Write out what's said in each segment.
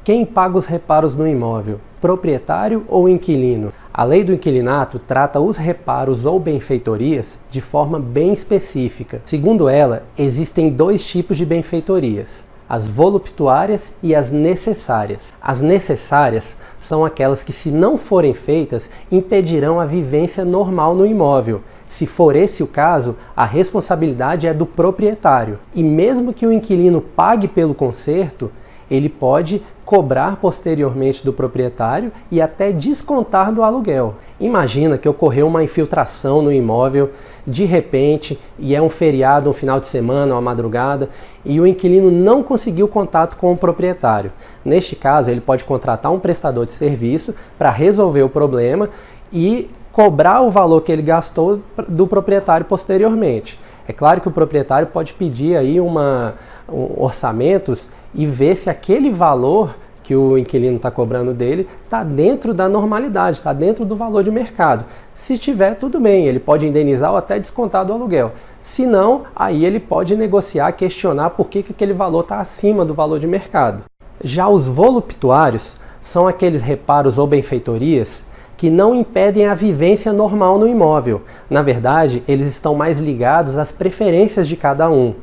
Quem paga os reparos no imóvel? Proprietário ou inquilino? A lei do inquilinato trata os reparos ou benfeitorias de forma bem específica. Segundo ela, existem dois tipos de benfeitorias: as voluptuárias e as necessárias. As necessárias são aquelas que, se não forem feitas, impedirão a vivência normal no imóvel. Se for esse o caso, a responsabilidade é do proprietário. E mesmo que o inquilino pague pelo conserto, ele pode cobrar posteriormente do proprietário e até descontar do aluguel. Imagina que ocorreu uma infiltração no imóvel de repente, e é um feriado, um final de semana, uma madrugada, e o inquilino não conseguiu contato com o proprietário. Neste caso, ele pode contratar um prestador de serviço para resolver o problema e cobrar o valor que ele gastou do proprietário posteriormente. É claro que o proprietário pode pedir aí orçamentos e ver se aquele valor que o inquilino está cobrando dele está dentro da normalidade, está dentro do valor de mercado. Se tiver, tudo bem, ele pode indenizar ou até descontar do aluguel. Se não, aí ele pode negociar, questionar por que aquele valor está acima do valor de mercado. Já os voluptuários são aqueles reparos ou benfeitorias que não impedem a vivência normal no imóvel. Na verdade, eles estão mais ligados às preferências de cada um.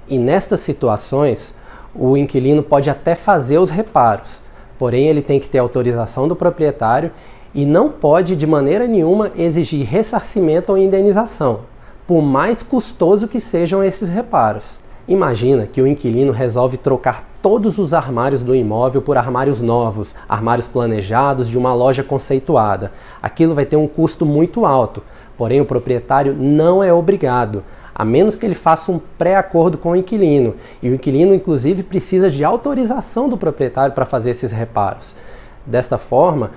E nestas situações, o inquilino pode até fazer os reparos, porém ele tem que ter autorização do proprietário e não pode de maneira nenhuma exigir ressarcimento ou indenização, por mais custoso que sejam esses reparos. Imagina que o inquilino resolve trocar todos os armários do imóvel por armários novos, armários planejados de uma loja conceituada. Aquilo vai ter um custo muito alto, porém o proprietário não é obrigado, a menos que ele faça um pré-acordo com o inquilino. E o inquilino, inclusive, precisa de autorização do proprietário para fazer esses reparos. Desta forma,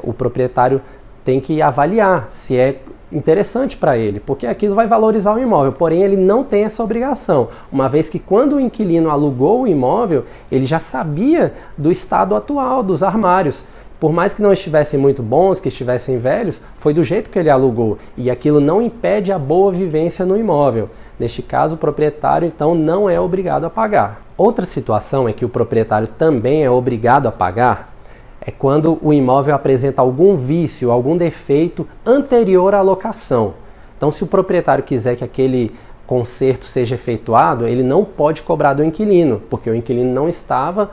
o proprietário tem que avaliar se é interessante para ele, porque aquilo vai valorizar o imóvel, porém ele não tem essa obrigação, uma vez que quando o inquilino alugou o imóvel, ele já sabia do estado atual dos armários. Por mais que não estivessem muito bons, que estivessem velhos, foi do jeito que ele alugou, e aquilo não impede a boa vivência no imóvel. Neste caso, o proprietário então não é obrigado a pagar. Outra situação é que o proprietário também é obrigado a pagar é quando o imóvel apresenta algum vício, algum defeito anterior à locação. Então, se o proprietário quiser que aquele conserto seja efetuado, ele não pode cobrar do inquilino, porque o inquilino não estava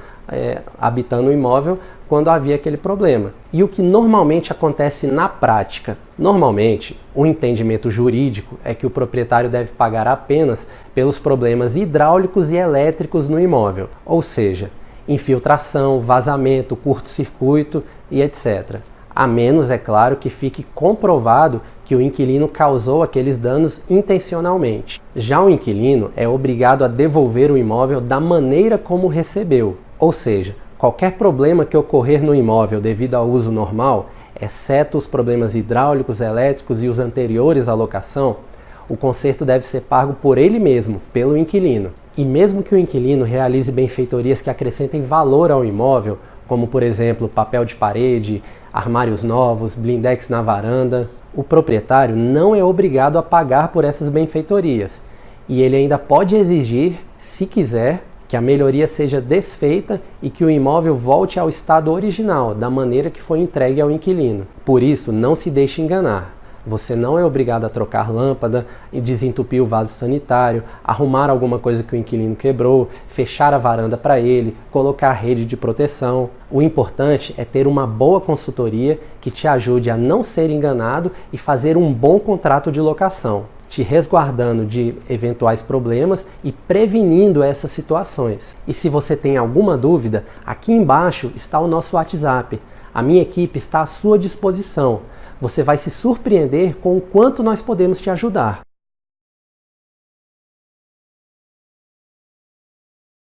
habitando o imóvel quando havia aquele problema. E o que normalmente acontece na prática? Normalmente, o entendimento jurídico é que o proprietário deve pagar apenas pelos problemas hidráulicos e elétricos no imóvel, ou seja, infiltração, vazamento, curto-circuito e etc. A menos, é claro, que fique comprovado que o inquilino causou aqueles danos intencionalmente. Já o inquilino é obrigado a devolver o imóvel da maneira como recebeu, ou seja, qualquer problema que ocorrer no imóvel devido ao uso normal, exceto os problemas hidráulicos, elétricos e os anteriores à locação, o conserto deve ser pago por ele mesmo, pelo inquilino. E mesmo que o inquilino realize benfeitorias que acrescentem valor ao imóvel, como por exemplo papel de parede, armários novos, blindex na varanda, o proprietário não é obrigado a pagar por essas benfeitorias. E ele ainda pode exigir, se quiser, que a melhoria seja desfeita e que o imóvel volte ao estado original, da maneira que foi entregue ao inquilino. Por isso, não se deixe enganar. Você não é obrigado a trocar lâmpada, desentupir o vaso sanitário, arrumar alguma coisa que o inquilino quebrou, fechar a varanda para ele, colocar rede de proteção. O importante é ter uma boa consultoria que te ajude a não ser enganado e fazer um bom contrato de locação, te resguardando de eventuais problemas e prevenindo essas situações. E se você tem alguma dúvida, aqui embaixo está o nosso WhatsApp. A minha equipe está à sua disposição. Você vai se surpreender com o quanto nós podemos te ajudar.